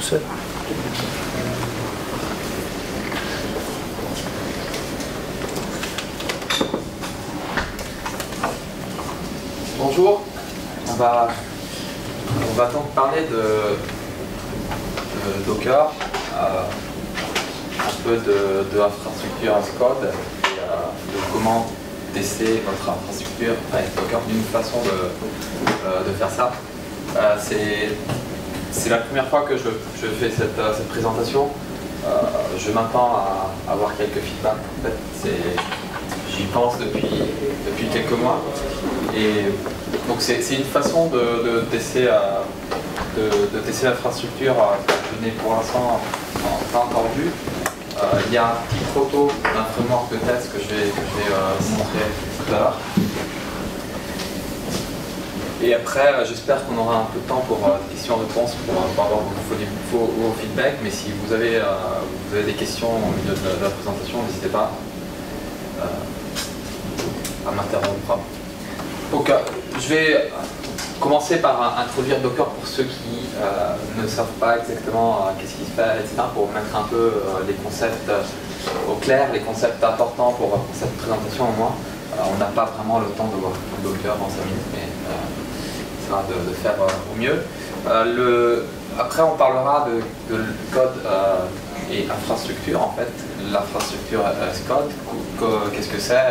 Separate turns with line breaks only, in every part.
seul.
Bonjour, on va donc parler de Docker, un peu de infrastructure as code et de comment tester votre infrastructure avec Docker, d'une façon de faire ça. C'est la première fois que je fais cette présentation. Je m'attends à avoir quelques feedbacks. En fait, j'y pense depuis quelques mois. Et donc c'est une façon de tester l'infrastructure que je n'ai pour l'instant pas encore vu. Il y a un petit proto d'un framework de test que je vais vous montrer tout à l'heure. Et après, j'espère qu'on aura un peu de temps pour questions-réponses, pour avoir vos feedbacks. Mais si vous avez des questions au milieu de la présentation, n'hésitez pas à m'interrompre. Donc, je vais commencer par introduire Docker pour ceux qui ne savent pas exactement qu'est-ce qui se fait, etc., pour mettre un peu les concepts au clair, les concepts importants pour cette présentation au moins. On n'a pas vraiment le temps de voir Docker en 5 minutes, mais ça va de faire au mieux. Après, on parlera de code et infrastructure, en fait. L'infrastructure as code, qu'est-ce que c'est,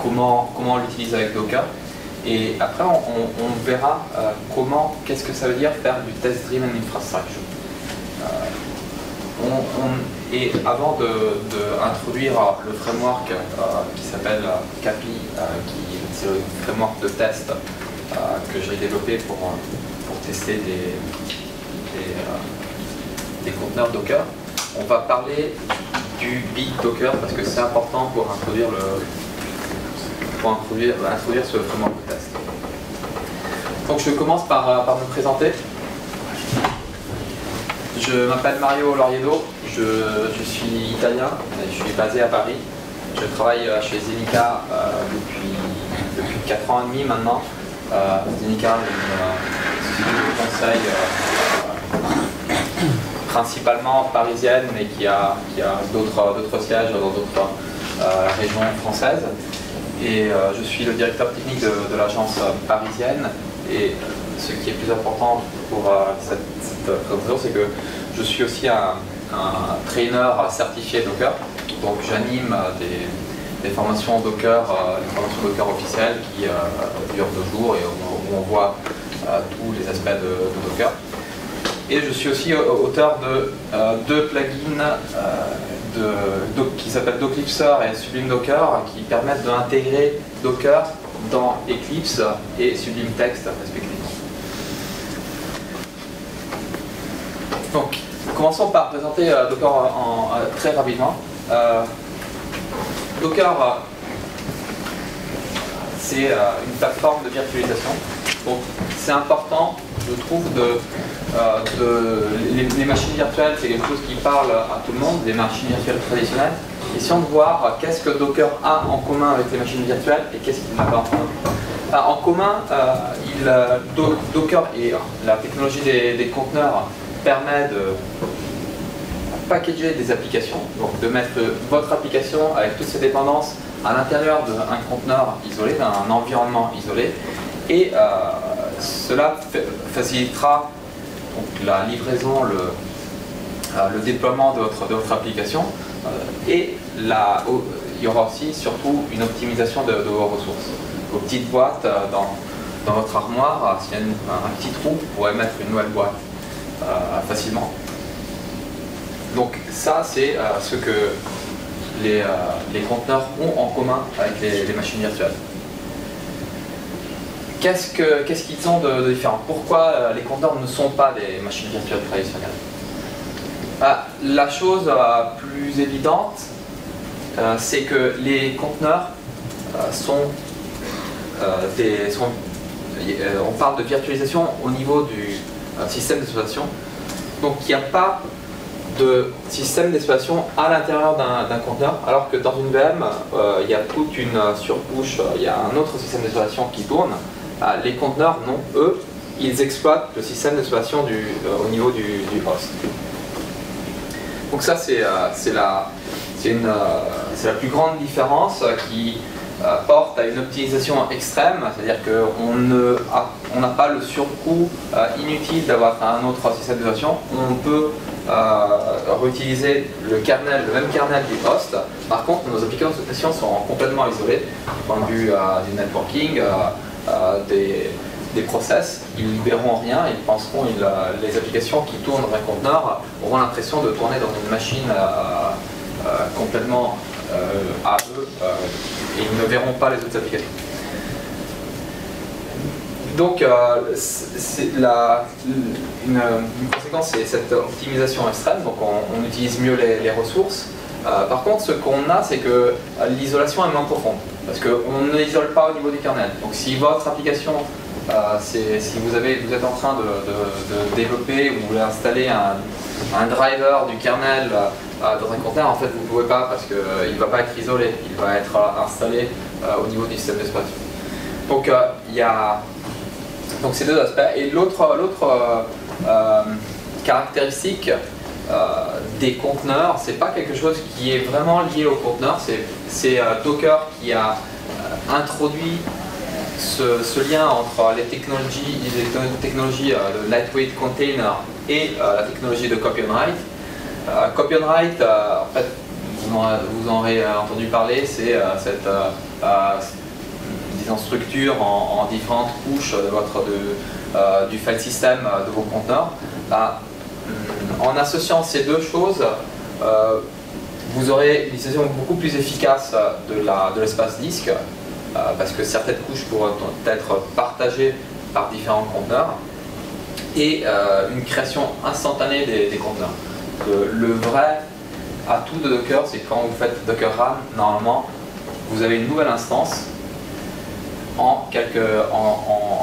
comment on l'utilise avec Docker. Et après, on verra qu'est-ce que ça veut dire faire du test-driven infrastructure. Et avant d'introduire le framework qui s'appelle CAPI, c'est le framework de test que j'ai développé pour tester des conteneurs Docker, on va parler du big Docker parce que c'est important pour introduire ce framework de test. Donc je commence par me présenter. Je m'appelle Mario Loriedo, je suis italien, je suis basé à Paris. Je travaille chez Zenica depuis 4 ans et demi maintenant. Zenica est une société de conseil principalement parisienne, mais qui a d'autres sièges dans d'autres régions françaises. Et je suis le directeur technique de l'agence parisienne. Et ce qui est plus important pour cette présentation, c'est que je suis aussi un trainer certifié Docker. Donc j'anime des formations Docker, officielles qui durent 2 jours et où on voit tous les aspects de Docker. Et je suis aussi auteur de 2 plugins qui s'appellent Doclipser et Sublime Docker, qui permettent d'intégrer Docker dans Eclipse et Sublime Text respectivement. Donc, commençons par présenter Docker très rapidement. Docker, c'est une plateforme de virtualisation. Donc, c'est important, je trouve, les machines virtuelles, c'est quelque chose qui parle à tout le monde, les machines virtuelles traditionnelles. Essayons de voir qu'est-ce que Docker a en commun avec les machines virtuelles et qu'est-ce qu'il n'a pas en commun. En commun, Docker et la technologie des conteneurs permet de packager des applications, donc de mettre votre application avec toutes ses dépendances à l'intérieur d'un conteneur isolé, d'un environnement isolé, et cela facilitera donc, la livraison, le déploiement de votre application, et il y aura aussi surtout une optimisation de vos ressources. Vos petites boîtes dans votre armoire, s'il y a un petit trou, vous pourrez mettre une nouvelle boîte facilement. Donc ça, c'est ce que les conteneurs ont en commun avec les machines virtuelles. Qu'est-ce qu'ils ont de différent? Pourquoi les conteneurs ne sont pas des machines virtuelles traditionnelles? La chose plus évidente, c'est que les conteneurs on parle de virtualisation au niveau du système d'exploitation. Donc il n'y a pas de système d'exploitation à l'intérieur d'un conteneur, alors que dans une VM, il y a toute une surcouche, il y a un autre système d'exploitation qui tourne. Les conteneurs, non, eux, ils exploitent le système d'exploitation au niveau du host. Donc ça, c'est la plus grande différence qui porte à une optimisation extrême, c'est-à-dire qu'on n'a pas le surcoût inutile d'avoir un autre système d'exploitation. On peut réutiliser le même kernel du host. Par contre, nos applications sont complètement isolées du point de vue du networking, des process. Ils ne verront rien, ils penseront, les applications qui tournent dans un conteneur auront l'impression de tourner dans une machine complètement à eux, et ils ne verront pas les autres applications. Donc, une conséquence, c'est cette optimisation extrême, donc on utilise mieux les ressources. Par contre, ce qu'on a, c'est que l'isolation est moins profonde, parce qu'on ne l'isole pas au niveau du kernel. Donc, si votre application, si vous êtes en train de développer ou vous voulez installer un driver du kernel dans un conteneur, en fait, vous ne pouvez pas, parce qu'il ne va pas être isolé, il va être installé au niveau du système d'exploitation. Donc, il y a ces deux aspects. Et l'autre caractéristique des conteneurs, c'est pas quelque chose qui est vraiment lié au conteneur, c'est Docker qui a introduit ce lien entre les technologies de lightweight container et la technologie de copy on write. Copy on write, en fait, vous en aurez entendu parler, c'est cette disons, structure en différentes couches du file system de vos conteneurs. En associant ces deux choses, vous aurez une utilisation beaucoup plus efficace de l'espace disque, parce que certaines couches pourront être partagées par différents conteneurs, et une création instantanée des conteneurs. Le vrai atout de Docker, c'est quand vous faites Docker Run, normalement, vous avez une nouvelle instance en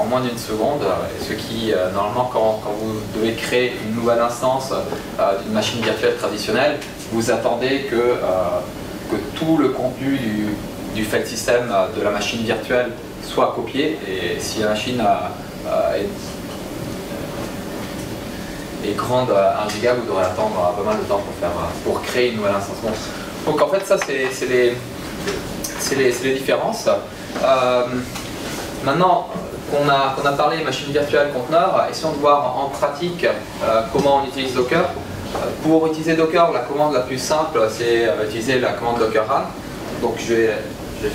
moins d'une seconde, ce qui, normalement, quand vous devez créer une nouvelle instance d'une machine virtuelle traditionnelle, vous attendez que tout le contenu du file system de la machine virtuelle soit copié, et si la machine est grande à 1 giga, vous devrez attendre pas mal de temps pour créer une nouvelle instance. Donc en fait, ça c'est les différences. Maintenant qu'on a parlé machine virtuelle, conteneur, essayons de voir en pratique comment on utilise Docker. Pour utiliser Docker, la commande la plus simple, c'est utiliser la commande Docker Run. Donc je vais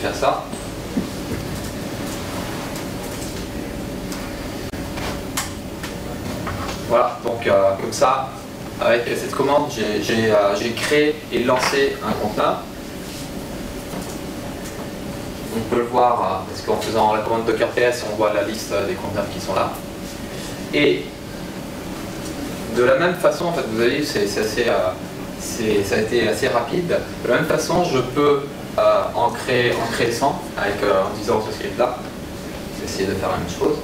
faire ça. Voilà, donc comme ça, avec cette commande, j'ai créé et lancé un conteneur. On peut le voir, parce qu'en faisant la commande Docker PS, on voit la liste des conteneurs qui sont là. Et de la même façon, en fait, vous avez vu, ça a été assez rapide. De la même façon, je peux en créer 100 en disant ce script-là. Je vais essayer de faire la même chose.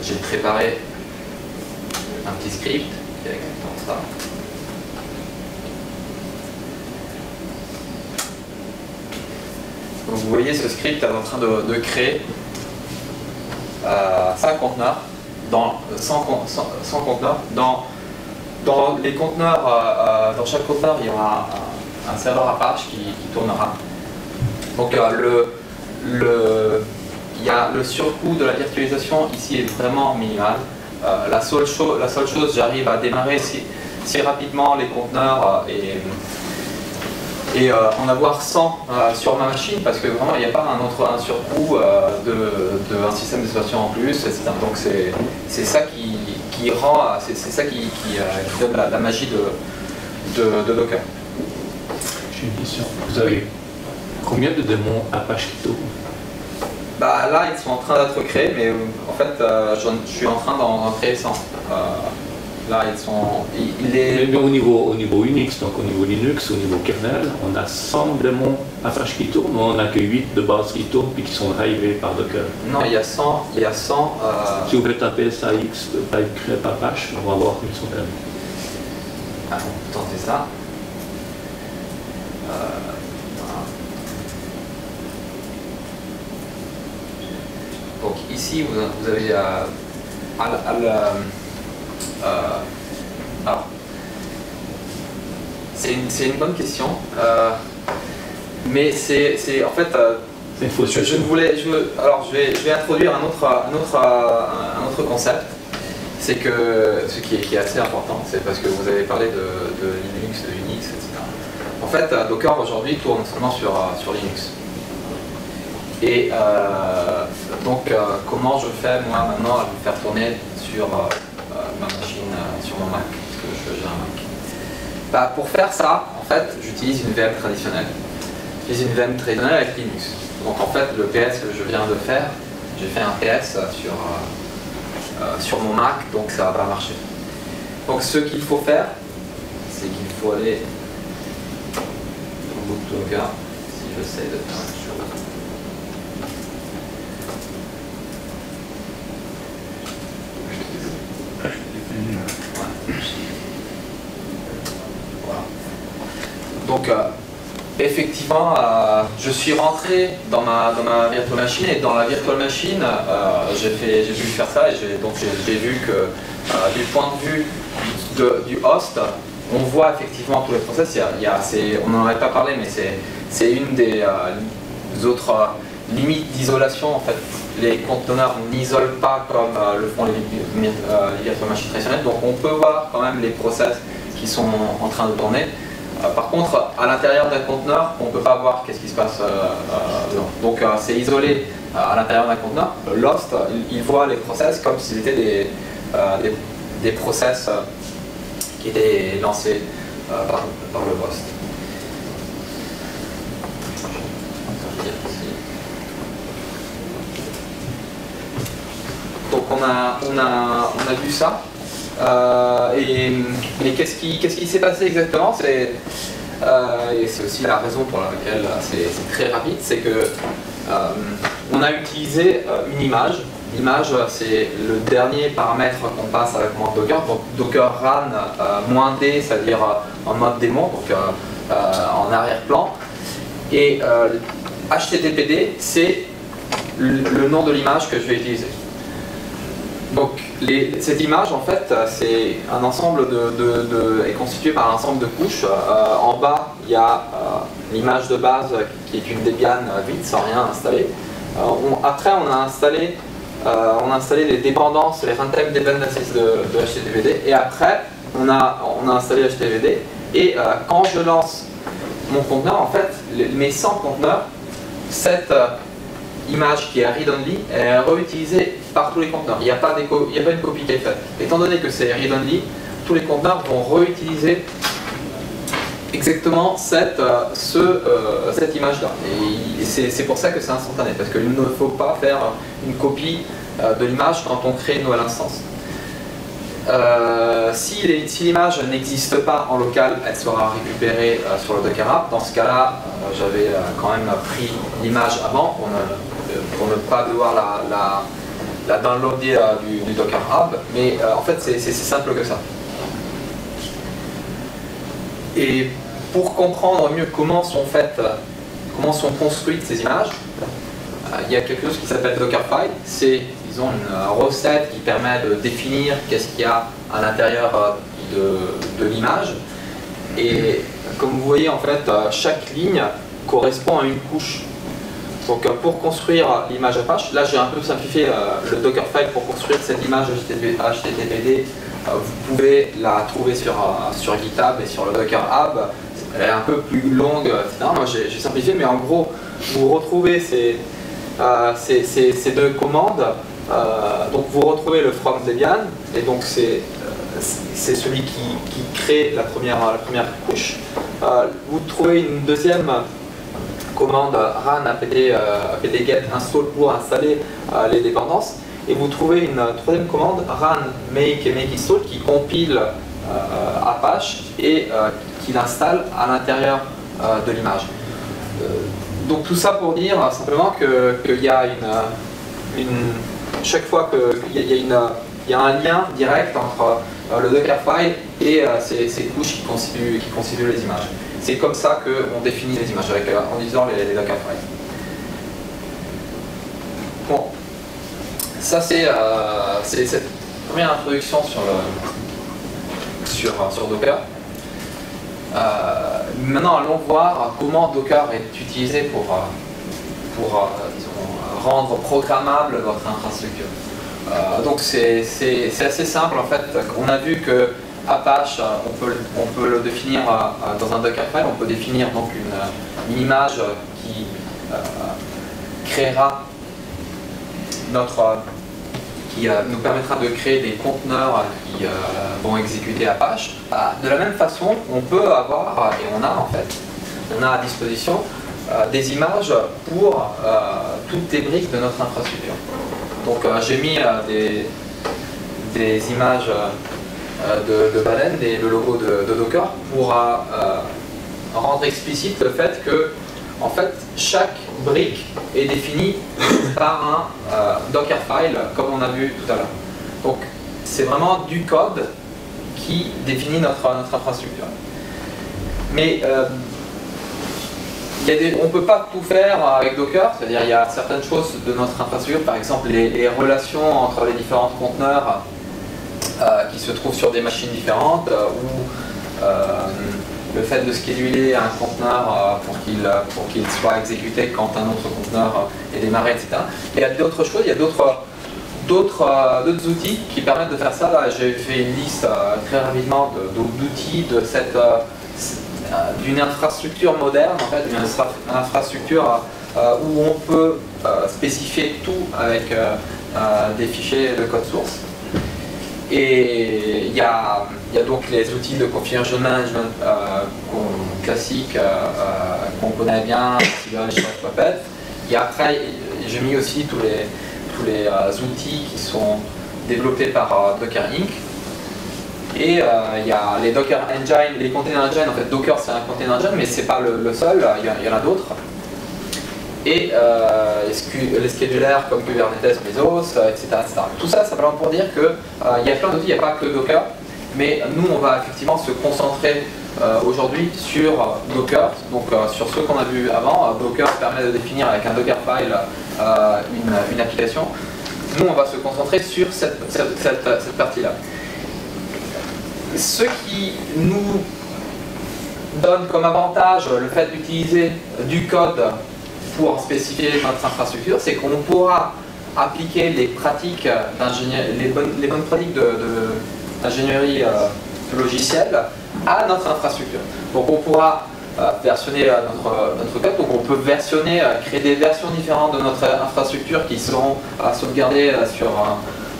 J'ai préparé un petit script qui est exactement ça. Donc vous voyez, ce script est en train de créer 5 conteneurs, 100 conteneurs. Dans les conteneurs, dans chaque conteneur, il y aura un serveur Apache qui tournera. Donc le surcoût de la virtualisation ici est vraiment minimal. La seule chose, j'arrive à démarrer si rapidement les conteneurs et en avoir 100 sur ma machine, parce que vraiment il n'y a pas un surcoût d'un système d'exploitation en plus, etc. Donc c'est ça qui rend, c'est ça qui donne la magie de Docker.
J'ai une question. Vous avez combien de démons Apache qui tournent?
Bah, là, ils sont en train d'être créés, mais en fait, je suis en train d'en créer 100. Là, ils sont.
Mais au niveau Unix, donc au niveau Linux, au niveau kernel, on a 100 démons Apache qui tournent, ou on n'a que 8 de base qui tournent puis qui sont drivés par Docker?
Non, il y a 100.
Si vous voulez taper SAX grep Apache, on va voir qu'ils sont là.
Ah, on peut tenter ça. Voilà. Donc ici, vous avez alors, c'est une bonne question, mais c'est en fait, je vais introduire un autre concept. C'est que ce qui est assez important, c'est parce que vous avez parlé de Linux, de Unix, etc. En fait, Docker aujourd'hui tourne seulement sur Linux. Et donc, comment je fais moi maintenant à le faire tourner sur ma machine, sur mon Mac, parce que j'ai un Mac. Bah, pour faire ça, en fait, j'utilise une VM traditionnelle. J'utilise une VM traditionnelle avec Linux. Donc en fait, le PS que je viens de faire, j'ai fait un PS sur mon Mac, donc ça va marcher. Donc ce qu'il faut faire, c'est qu'il faut aller au bout de Docker, si j'essaie de faire une chose. Voilà. Donc effectivement, je suis rentré dans ma virtual machine, et dans la virtual machine, j'ai pu faire ça, et j'ai vu que du point de vue du host, on voit effectivement tous les process. On n'en avait pas parlé, mais c'est une des autres limites d'isolation. En fait, les conteneurs n'isolent pas comme le font les virtual machines traditionnelles, donc on peut voir quand même les process qui sont en train de tourner. Par contre, à l'intérieur d'un conteneur, on ne peut pas voir qu'est-ce qui se passe dedans. Donc c'est isolé à l'intérieur d'un conteneur. L'host, il voit les process comme s'ils étaient des process qui étaient lancés par le host. Donc on a vu ça. Mais qu'est-ce qui s'est passé exactement? Et c'est aussi la raison pour laquelle c'est très rapide, c'est que on a utilisé une image. L'image, c'est le dernier paramètre qu'on passe à la commande Docker. Donc Docker run -d, c'est-à-dire en mode démon, donc en arrière-plan. Et HTTPD, c'est le nom de l'image que je vais utiliser. Donc cette image, en fait, c'est un ensemble est constituée par un ensemble de couches. En bas, il y a l'image de base qui est une Debian vide, sans rien installer. Après, on a installé les dépendances, les runtime dependencies de HTTPD, et après, on a installé HTTPD. Et quand je lance mon conteneur, en fait, mes 100 conteneurs, cette image qui est read-only est réutilisée par tous les conteneurs. Il n'y a pas une copie qui est faite. Étant donné que c'est read-only, tous les conteneurs vont réutiliser exactement cette image-là. Et c'est pour ça que c'est instantané, parce qu'il ne faut pas faire une copie de l'image quand on crée une nouvelle instance. Si l'image n'existe pas en local, elle sera récupérée sur le Docker App. Dans ce cas-là, j'avais quand même pris l'image avant pour ne pas devoir la downloader du Docker Hub, mais en fait c'est simple que ça. Et pour comprendre mieux comment sont construites ces images, il y a quelque chose qui s'appelle Dockerfile. C'est, disons, une recette qui permet de définir qu'est-ce qu'il y a à l'intérieur de l'image. Et comme vous voyez, en fait, chaque ligne correspond à une couche. Donc pour construire l'image Apache, là j'ai un peu simplifié le Dockerfile pour construire cette image HTTPD. Vous pouvez la trouver sur GitHub et sur le Docker Hub. Elle est un peu plus longue, etc. Moi j'ai simplifié, mais en gros, vous retrouvez ces deux commandes. Donc vous retrouvez le from Debian, et donc c'est celui qui crée la première couche. Vous trouvez une deuxième commande run apt-get install pour installer les dépendances, et vous trouvez une troisième commande run make et make install qui compile Apache et qui l'installe à l'intérieur de l'image. Donc tout ça pour dire simplement qu'il y a chaque fois qu'il y a un lien direct entre le Dockerfile et ces couches qui constituent les images. C'est comme ça qu'on définit les images, en utilisant les Dockerfiles. Bon. ça c'est cette première introduction sur Docker. Maintenant, allons voir comment Docker est utilisé pour disons, rendre programmable votre infrastructure. Donc c'est assez simple en fait. On a vu que Apache, on peut le définir dans un Dockerfile. On peut définir donc une image qui créera qui nous permettra de créer des conteneurs qui vont exécuter Apache. De la même façon, on peut avoir, et on a en fait, on a à disposition des images pour toutes les briques de notre infrastructure. Donc j'ai mis des images de baleine et le logo de Docker pour rendre explicite le fait que en fait, chaque brique est définie par un Dockerfile, comme on a vu tout à l'heure. Donc, c'est vraiment du code qui définit notre infrastructure. Mais on ne peut pas tout faire avec Docker, c'est-à-dire il y a certaines choses de notre infrastructure, par exemple les relations entre les différents conteneurs qui se trouvent sur des machines différentes, ou le fait de scheduler un conteneur pour qu'il soit exécuté quand un autre conteneur est démarré, etc. Il y a d'autres choses, il y a d'autres outils qui permettent de faire ça. Là, j'ai fait une liste très rapidement d'outils d'une infrastructure moderne, en fait, une infrastructure où on peut spécifier tout avec des fichiers de code source. Et il y a donc les outils de configuration management classiques qu'on connaît bien, Puppet. Et après, j'ai mis aussi tous les outils qui sont développés par Docker Inc. Et il y a les Docker Engine, les Container Engine. En fait, Docker c'est un Container Engine, mais c'est pas le seul, il y en a d'autres. Et les schedulers comme Kubernetes, Mesos, etc., etc. Tout ça, ça va pour dire qu'il y a plein d'outils, il n'y a pas que Docker, mais nous, on va effectivement se concentrer aujourd'hui sur Docker, donc sur ce qu'on a vu avant. Docker permet de définir avec un Dockerfile une application. Nous, on va se concentrer sur cette partie-là. Ce qui nous donne comme avantage le fait d'utiliser du code pour spécifier notre infrastructure, c'est qu'on pourra appliquer les pratiques les bonnes pratiques d'ingénierie logicielle à notre infrastructure. Donc on pourra versionner notre code, donc on peut créer des versions différentes de notre infrastructure qui seront sauvegardées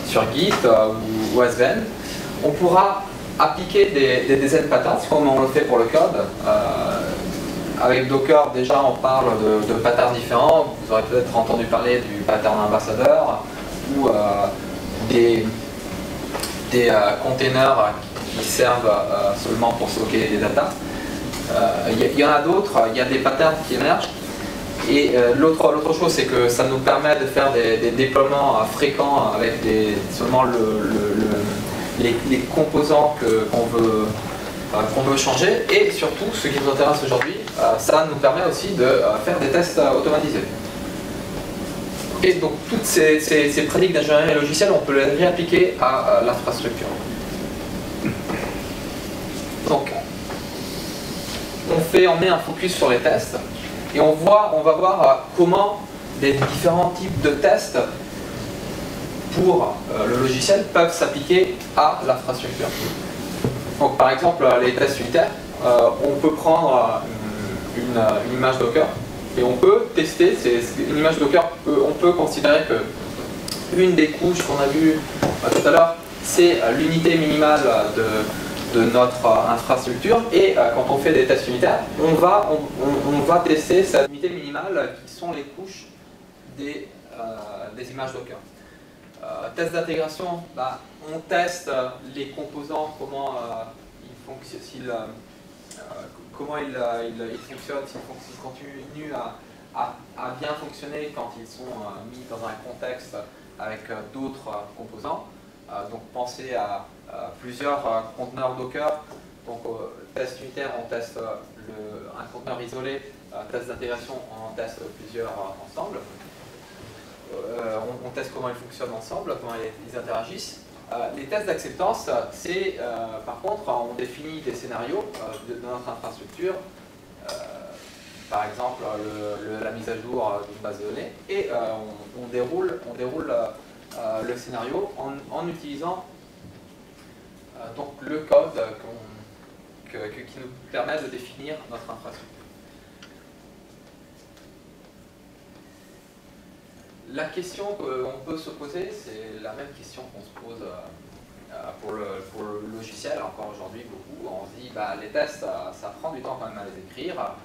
sur Git ou SVN. On pourra appliquer des design patterns comme on le fait pour le code. Avec Docker, déjà, on parle de patterns différents. Vous aurez peut-être entendu parler du pattern ambassadeur ou des containers qui servent seulement pour stocker des datas. Il y en a d'autres, il y a des patterns qui émergent. Et l'autre chose, c'est que ça nous permet de faire des déploiements fréquents avec seulement les composants qu'on veut changer, et surtout, ce qui nous intéresse aujourd'hui, ça nous permet aussi de faire des tests automatisés. Et donc toutes ces pratiques d'ingénierie logicielle, on peut les réappliquer à l'infrastructure. Donc, on met un focus sur les tests, et on va voir comment les différents types de tests pour le logiciel peuvent s'appliquer à l'infrastructure. Donc par exemple, les tests unitaires, on peut prendre une image Docker et on peut tester une image Docker. On peut considérer que une des couches qu'on a vues tout à l'heure, c'est l'unité minimale de notre infrastructure, et quand on fait des tests unitaires, on va tester cette unité minimale qui sont les couches des images Docker. Test d'intégration, on teste les composants, comment ils fonctionnent, s'ils continuent à bien fonctionner quand ils sont mis dans un contexte avec d'autres composants. Donc pensez à plusieurs conteneurs Docker. Donc test unitaire, on teste un conteneur isolé. Test d'intégration, on en teste plusieurs ensemble. on teste comment ils fonctionnent ensemble, comment ils interagissent. Les tests d'acceptance, c'est par contre, on définit des scénarios de notre infrastructure, par exemple la mise à jour d'une base de données, et on déroule le scénario en utilisant donc le code qui nous permet de définir notre infrastructure. La question qu'on peut se poser, c'est la même question qu'on se pose pour le logiciel, encore aujourd'hui beaucoup. On se dit, bah, les tests, ça prend du temps quand même à les écrire.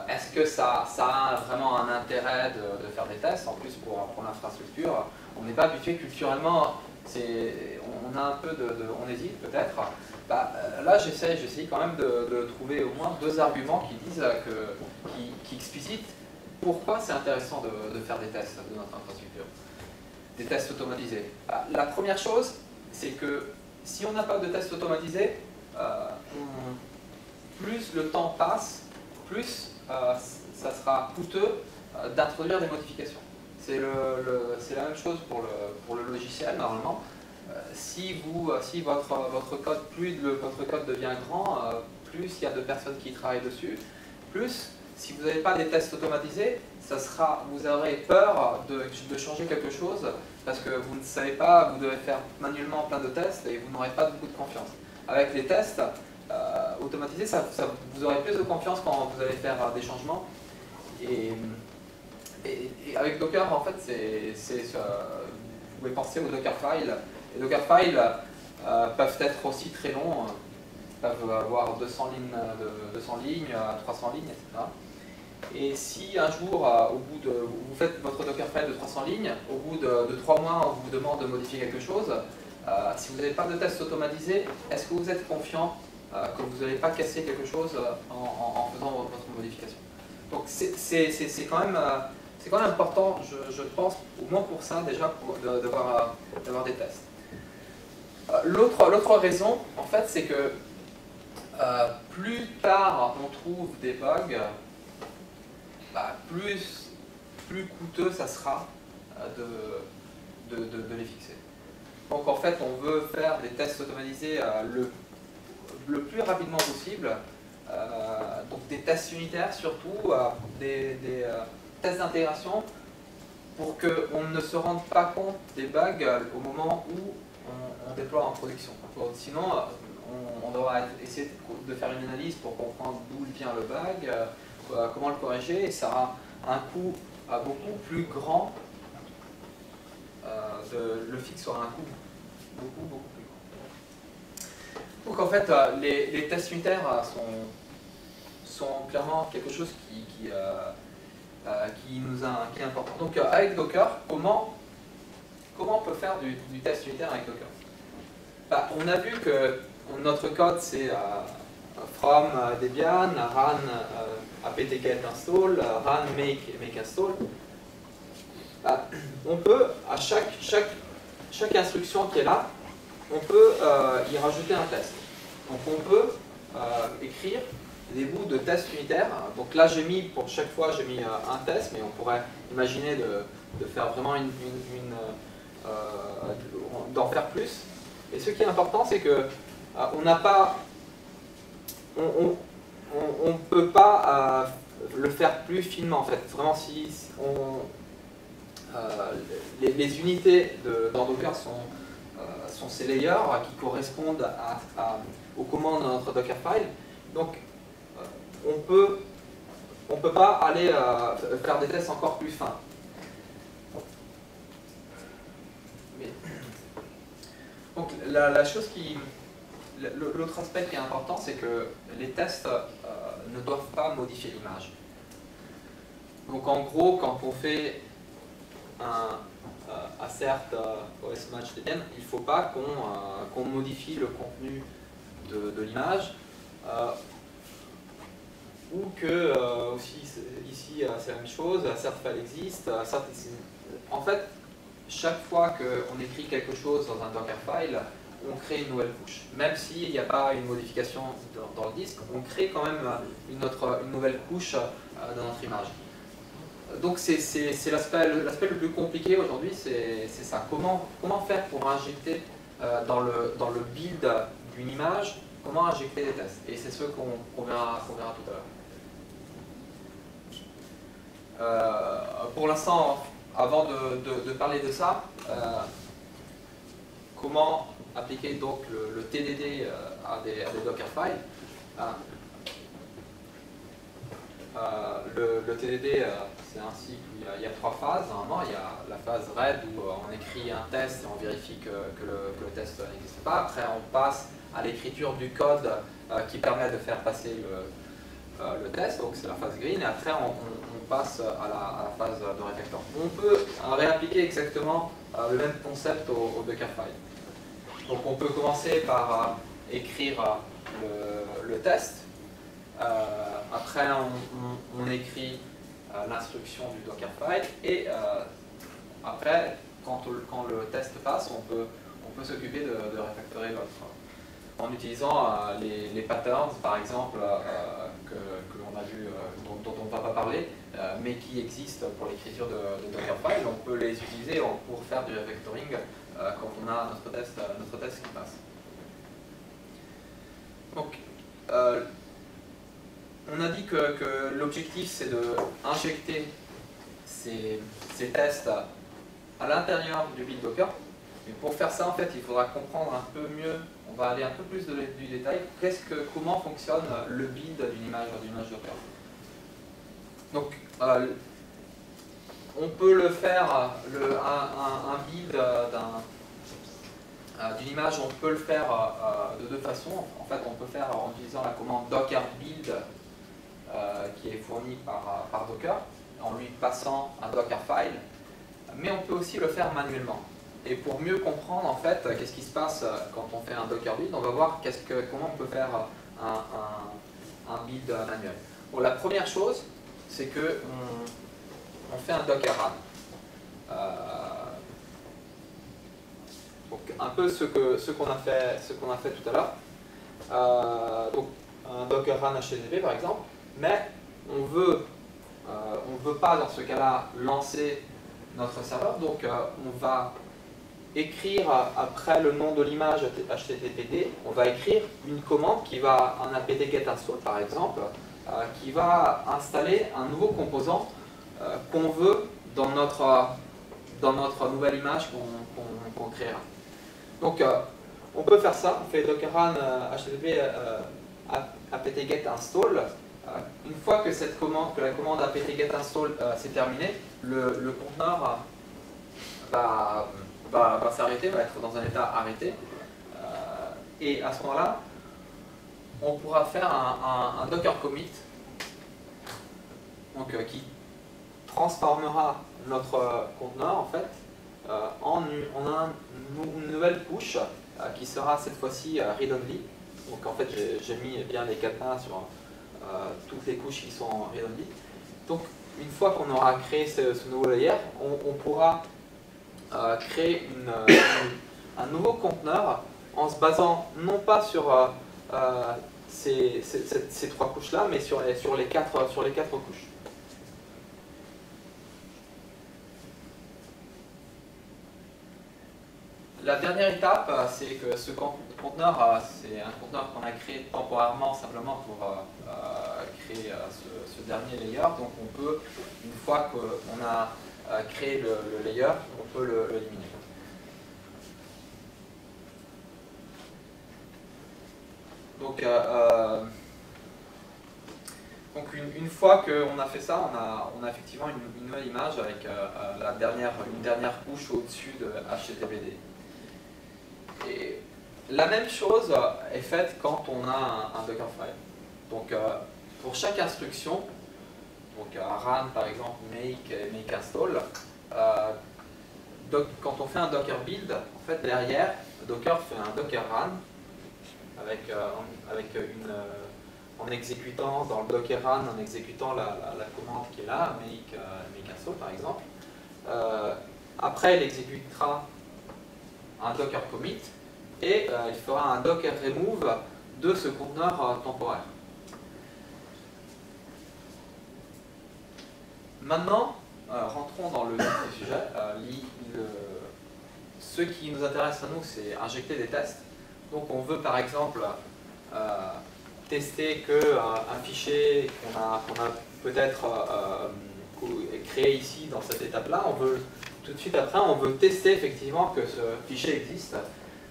Est-ce que ça a vraiment un intérêt de faire des tests? En plus, pour l'infrastructure, on n'est pas habitué culturellement, on a un peu on hésite peut-être. Bah, là, j'essaie quand même de trouver au moins 2 arguments qui disent qui explicitent pourquoi c'est intéressant de faire des tests de notre infrastructure, des tests automatisés. La première chose, c'est que si on n'a pas de tests automatisés, plus le temps passe, plus ça sera coûteux d'introduire des modifications. C'est la même chose pour le logiciel, normalement. Si votre code, plus votre code devient grand, plus il y a de personnes qui travaillent dessus, plus si vous n'avez pas des tests automatisés, vous aurez peur de changer quelque chose parce que vous ne savez pas, vous devez faire manuellement plein de tests et vous n'aurez pas beaucoup de confiance. Avec les tests automatisés, vous aurez plus de confiance quand vous allez faire des changements. Et avec Docker, en fait, vous pouvez penser aux Dockerfiles. Les Dockerfiles peuvent être aussi très longs, peuvent avoir 200 lignes, 300 lignes, etc. Et si un jour, vous faites votre Dockerfile de 300 lignes, au bout de 3 mois, on vous demande de modifier quelque chose, si vous n'avez pas de test automatisé, est-ce que vous êtes confiant que vous n'allez pas casser quelque chose en faisant votre modification? Donc c'est quand même important, je pense, au moins pour ça déjà, d'avoir des tests. L'autre raison, en fait, c'est que plus tard on trouve des bugs, plus coûteux ça sera de les fixer. Donc en fait, on veut faire des tests automatisés le plus rapidement possible, donc des tests unitaires surtout, des tests d'intégration pour qu'on ne se rende pas compte des bugs au moment où on déploie en production. Sinon, on devra essayer de faire une analyse pour comprendre d'où vient le bug, comment le corriger, et ça aura un coût beaucoup plus grand. Le fixe aura un coût beaucoup plus grand. Donc en fait, les tests unitaires sont clairement quelque chose qui est important. Donc avec Docker, comment on peut faire du test unitaire avec Docker? On a vu que notre code c'est from Debian, run apt-get install, run make install. On peut, à chaque instruction qui est là, on peut y rajouter un test. Donc on peut écrire des bouts de tests unitaires. Donc là pour chaque fois j'ai mis un test, mais on pourrait imaginer de faire vraiment d'en faire plus. Et ce qui est important, c'est que on ne peut pas le faire plus finement en fait. Vraiment, si les unités dans Docker sont ces layers qui correspondent aux commandes de notre Dockerfile. Donc, on peut pas aller faire des tests encore plus fins. Donc, l'autre aspect qui est important, c'est que les tests ne doivent pas modifier l'image. Donc, en gros, quand on fait un assert OS match Debian, il ne faut pas qu'on modifie le contenu de l'image, ou que aussi ici c'est la même chose, assert file existe. En fait, chaque fois qu'on écrit quelque chose dans un Dockerfile, on crée une nouvelle couche. Même s'il n'y a pas une modification dans le disque, on crée quand même une nouvelle couche dans notre image. donc c'est l'aspect le plus compliqué aujourd'hui, c'est ça. Comment faire pour injecter dans le build d'une image, comment injecter des tests. Et c'est ce qu'on verra tout à l'heure. Pour l'instant, avant de parler de ça, comment appliquer donc le TDD à des Dockerfiles. Le TDD, c'est un cycle où il y a 3 phases. Normalement, il y a la phase RED où on écrit un test et on vérifie que le test n'existe pas. Après, on passe à l'écriture du code qui permet de faire passer le test, donc c'est la phase green. Et après, on passe à la phase de refactor. On peut réappliquer exactement le même concept au Dockerfile. Donc on peut commencer par écrire le test. Après, on écrit l'instruction du Dockerfile et après, quand le test passe, on peut s'occuper de refactorer l'autre en utilisant les patterns, par exemple, que l'on a vu, dont on ne va pas parler, mais qui existent pour l'écriture de Dockerfile. On peut les utiliser pour faire du refactoring quand on a notre test qui passe. Donc, on a dit que l'objectif c'est d'injecter ces tests à l'intérieur du build Docker. Mais pour faire ça, en fait, il faudra comprendre un peu mieux, on va aller un peu plus du détail, comment fonctionne le build d'une image Docker. Donc, on peut le faire, un build d'une image, on peut le faire de 2 façons. En fait, on peut faire en utilisant la commande docker build qui est fournie par Docker, en lui passant un Dockerfile, mais on peut aussi le faire manuellement. Et pour mieux comprendre en fait qu'est-ce qui se passe quand on fait un Docker build, on va voir comment on peut faire un build manuel. Bon, la première chose, c'est que on fait un Docker run. Donc un peu ce qu'on a fait tout à l'heure. Donc un Docker run HTTP par exemple, mais on veut pas dans ce cas-là lancer notre serveur, donc on va écrire après le nom de l'image HTTPD, on va écrire une commande qui va, un apt-get install par exemple, qui va installer un nouveau composant qu'on veut dans notre nouvelle image qu'on créera. Donc on peut faire ça, on fait docker run http apt-get install. Une fois que la commande apt-get install s'est terminée, le conteneur va s'arrêter, va être dans un état arrêté. Et à ce moment-là, on pourra faire un docker commit donc, qui transformera notre conteneur en fait en une nouvelle push qui sera cette fois-ci read-only. Donc en fait j'ai mis bien les cadenas sur toutes les couches qui sont read-only. Donc une fois qu'on aura créé ce nouveau layer, on pourra créer un nouveau conteneur en se basant non pas sur ces 3 couches-là, mais sur les 4 couches. La dernière étape, c'est que ce conteneur, c'est un conteneur qu'on a créé temporairement simplement pour créer ce dernier layer. Donc on peut, une fois qu'on a créé le layer, on peut l'éliminer. Donc une fois qu'on a fait ça, on a effectivement une nouvelle image avec une dernière couche au-dessus de HTTPD. Et la même chose est faite quand on a un Dockerfile. Donc pour chaque instruction, donc run par exemple, make install, quand on fait un Docker build, en fait derrière, Docker fait un Docker run en exécutant dans le Docker run, en exécutant la commande qui est là, make install par exemple. Après, il exécutera un Docker commit et il fera un Docker remove de ce conteneur temporaire. Maintenant, rentrons dans le vif du sujet. Ce qui nous intéresse à nous, c'est injecter des tests. Donc on veut par exemple tester qu'un fichier qu'on a peut-être créé ici dans cette étape-là, on veut tout de suite après, on veut tester effectivement que ce fichier existe.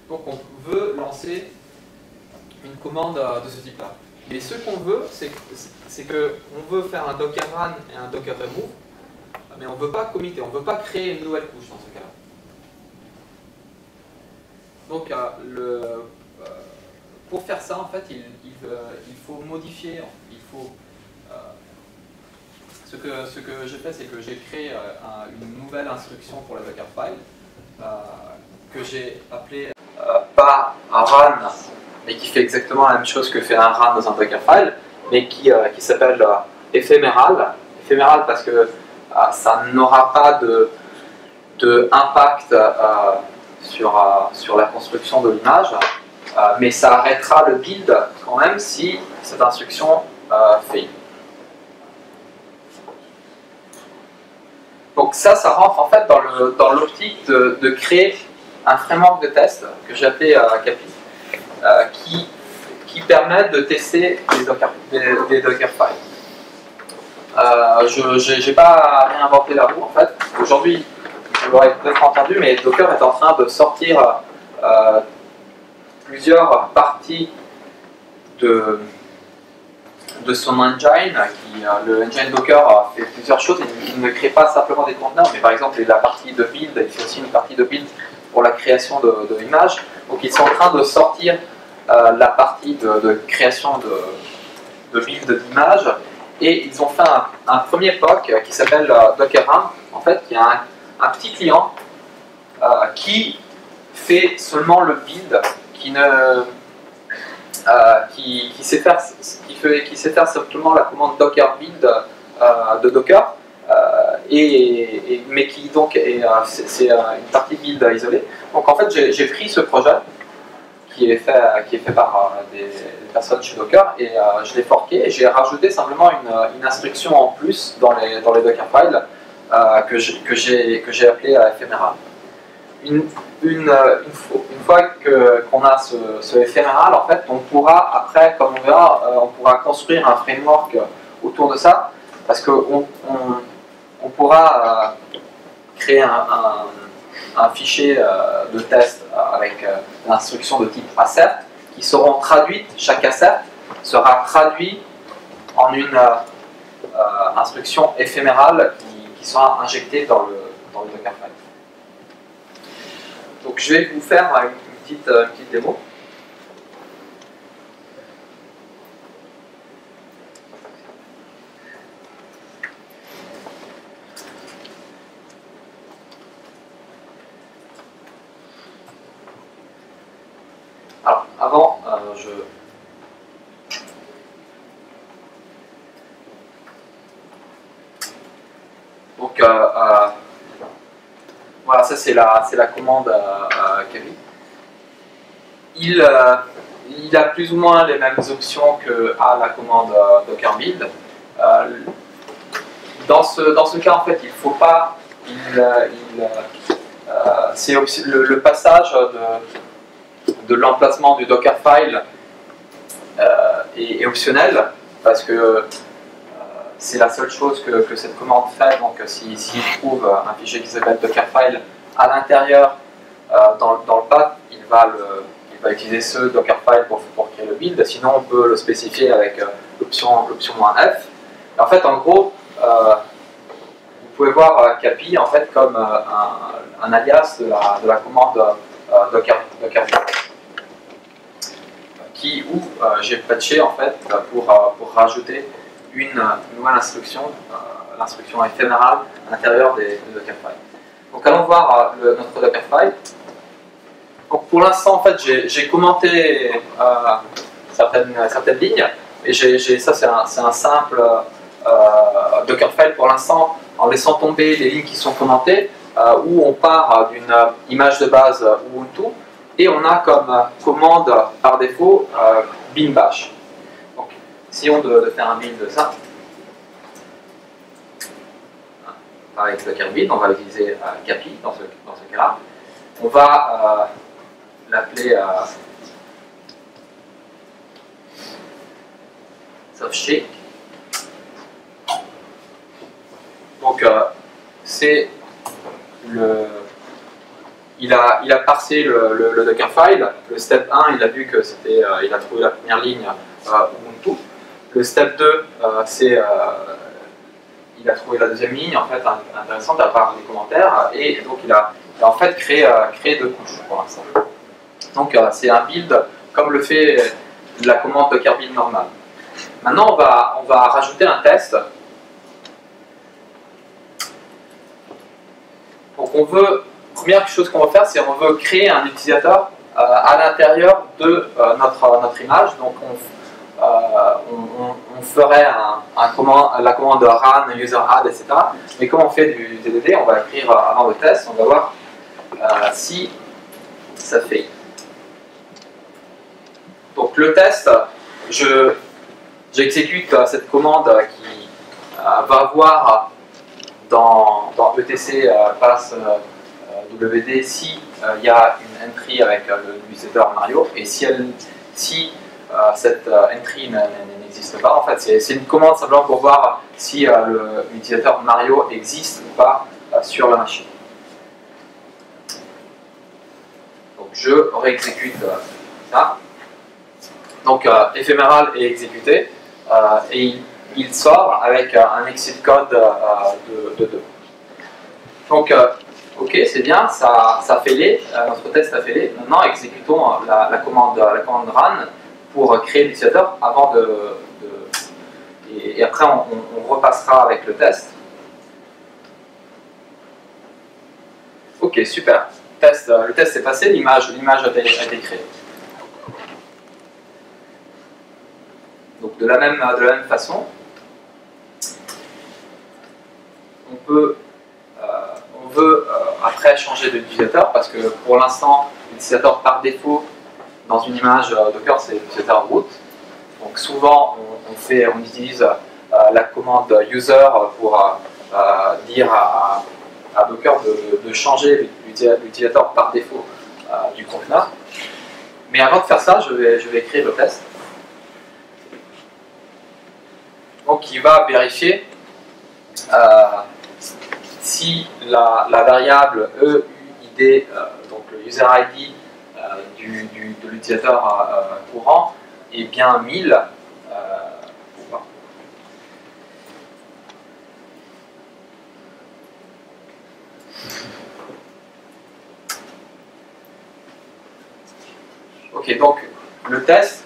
Donc on veut lancer une commande de ce type-là. Mais ce qu'on veut, c'est qu'on veut faire un Docker run et un Docker remove, mais on ne veut pas committer, on ne veut pas créer une nouvelle couche dans ce cas-là. Donc pour faire ça, en fait, il faut modifier, ce que j'ai fait, c'est que j'ai créé une nouvelle instruction pour la Dockerfile que j'ai appelée pas un run, mais qui fait exactement la même chose que fait un run dans un Dockerfile, mais qui s'appelle éphéméral. Éphéméral parce que ça n'aura pas de impact sur la construction de l'image, mais ça arrêtera le build quand même si cette instruction fail. Donc ça rentre en fait dans l'optique de créer un framework de test que j'ai appelé Capi, qui permet de tester des Dockerfiles. Je n'ai pas réinventé la roue en fait. Aujourd'hui, vous l'aurez peut-être entendu, mais Docker est en train de sortir plusieurs parties de son engine. Le engine Docker fait plusieurs choses. Il ne crée pas simplement des conteneurs, mais par exemple la partie de build, il fait aussi une partie de build pour la création de images. Donc ils sont en train de sortir la partie de création de build d'images, et ils ont fait un premier POC qui s'appelle Docker Run, en fait, qui a un petit client qui fait seulement le build, qui sait faire simplement la commande Docker build de Docker, mais qui donc c'est une partie build isolée. Donc en fait j'ai pris ce projet qui est fait par des personnes chez Docker, et je l'ai forqué, et j'ai rajouté simplement une instruction en plus dans les Dockerfiles que j'ai appelée éphéméral. Une fois qu'on a ce éphéméral, en fait, on pourra après, comme on verra, on pourra construire un framework autour de ça, parce qu'on pourra créer un fichier de test avec l'instruction de type assert, qui seront traduites, chaque assert sera traduit en une instruction éphémérale qui sera injectée dans le Dockerfile. Donc je vais vous faire une petite démo. Alors, avant, Donc, voilà, ça c'est la commande Capi. Il a plus ou moins les mêmes options que la commande Docker build. Dans ce cas, en fait, il ne faut pas. Le passage de l'emplacement du Dockerfile est optionnel, parce que c'est la seule chose que cette commande fait. Donc s'il trouve un fichier qui s'appelle Dockerfile à l'intérieur dans le path, il va utiliser ce Dockerfile pour créer le build. Sinon on peut le spécifier avec l'option -f. Et en fait, en gros, vous pouvez voir Capi en fait comme un alias de la commande Docker où j'ai patché en fait pour rajouter une nouvelle instruction, l'instruction éphémérale à l'intérieur des Dockerfiles. Donc allons voir notre Dockerfile. Donc pour l'instant, en fait, j'ai commenté certaines lignes, et ça c'est un simple Dockerfile pour l'instant, en laissant tomber les lignes qui sont commentées, où on part d'une image de base Ubuntu, et on a comme commande par défaut bin bash. Donc, essayons de faire un build de ça. avec Docker build, on va utiliser Capi dans ce cas-là. On va l'appeler softshake. Donc c'est il a parsé le Dockerfile. Le step 1, il a vu que c'était, il a trouvé la première ligne Ubuntu. Le step 2, il a trouvé la deuxième ligne, en fait, intéressante à part les commentaires, et donc il a en fait créé 2 couches pour l'instant. Donc c'est un build comme le fait la commande Docker build normale. Maintenant, on va rajouter un test. Donc première chose qu'on va faire, c'est qu'on veut créer un utilisateur à l'intérieur de notre image. Donc on ferait la commande run, user add, etc. Mais comme on fait du TDD, on va écrire avant le test, on va voir si ça fait. Donc le test, j'exécute cette commande qui va voir dans etc pass WD si il y a une entry avec l'utilisateur Mario, et si cette entry n'existe pas, en fait c'est une commande simplement pour voir si l'utilisateur Mario existe ou pas sur la machine. Donc je réexécute ça. Donc éphéméral est exécuté et il sort avec un exit code de 2. Donc ok, c'est bien, ça fait les, notre test a fait les. Maintenant exécutons la commande run pour créer l'utilisateur avant et après on repassera avec le test. Ok, super. Le test est passé, l'image a été créée. Donc de la même façon, on veut après changer d'utilisateur, parce que pour l'instant l'utilisateur par défaut dans une image Docker c'est l'utilisateur root. Donc souvent on utilise la commande user pour dire à Docker de changer l'utilisateur par défaut du conteneur. Mais avant de faire ça, je vais écrire le test. Donc il va vérifier si la variable EUID, donc le user ID de l'utilisateur courant, est bien 1000 ou pas. Ok, donc le test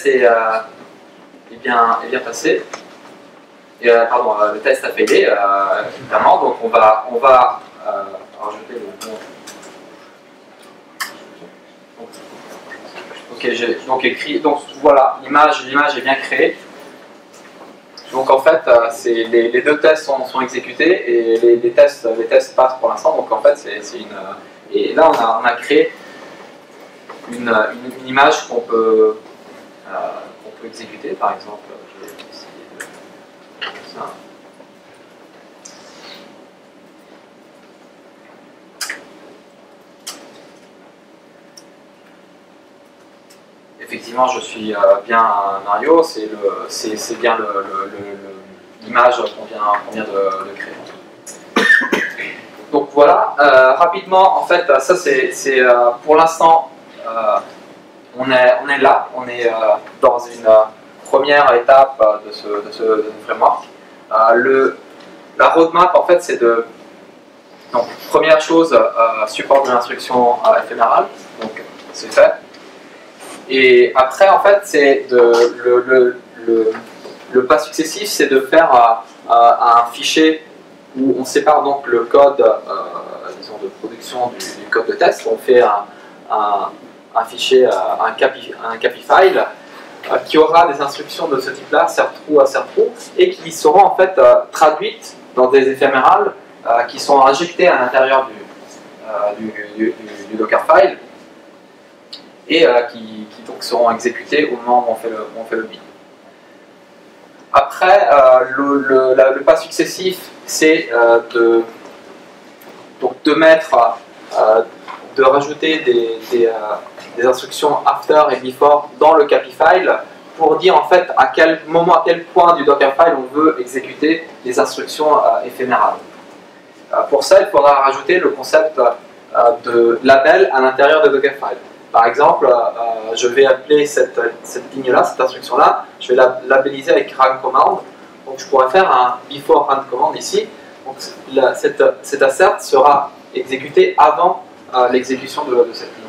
est bien passé. Et, pardon, le test a failé, évidemment, donc on va rajouter le nom. Ok, j'ai donc écrit, donc voilà, l'image est bien créée. Donc en fait, les 2 tests sont exécutés et les tests passent pour l'instant. Donc en fait, et là on a créé une image qu'on peut exécuter, par exemple. Je vais essayer de faire ça. Effectivement, je suis bien Mario, c'est bien l'image qu'on vient de créer. Donc voilà, rapidement, en fait, ça c'est pour l'instant, on est là, on est dans une première étape de ce framework. La roadmap, en fait, c'est de... Donc, première chose, support de l'instruction éphémérale, donc c'est fait. Et après, en fait, c'est le pas successif, c'est de faire un fichier où on sépare donc le code, disons, de production du code de test. On fait un fichier, un capi file, qui aura des instructions de ce type-là, serve-true à serve-true, et qui seront en fait traduites dans des éphémérales qui sont injectées à l'intérieur du Dockerfile et qui donc seront exécutées au moment où on fait le build. Après, le pas successif, c'est de rajouter des instructions after et before dans le copy file pour dire en fait à quel moment, à quel point du Dockerfile on veut exécuter les instructions éphémérales. Pour ça, il faudra rajouter le concept de label à l'intérieur de Dockerfile. Par exemple, je vais appeler cette ligne-là, cette instruction-là, je vais la labelliser avec run command. Donc je pourrais faire un before run command ici. Donc cet assert sera exécuté avant l'exécution de cette ligne.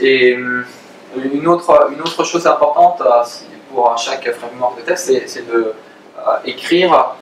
Et une autre chose importante pour chaque framework de test, c'est de écrire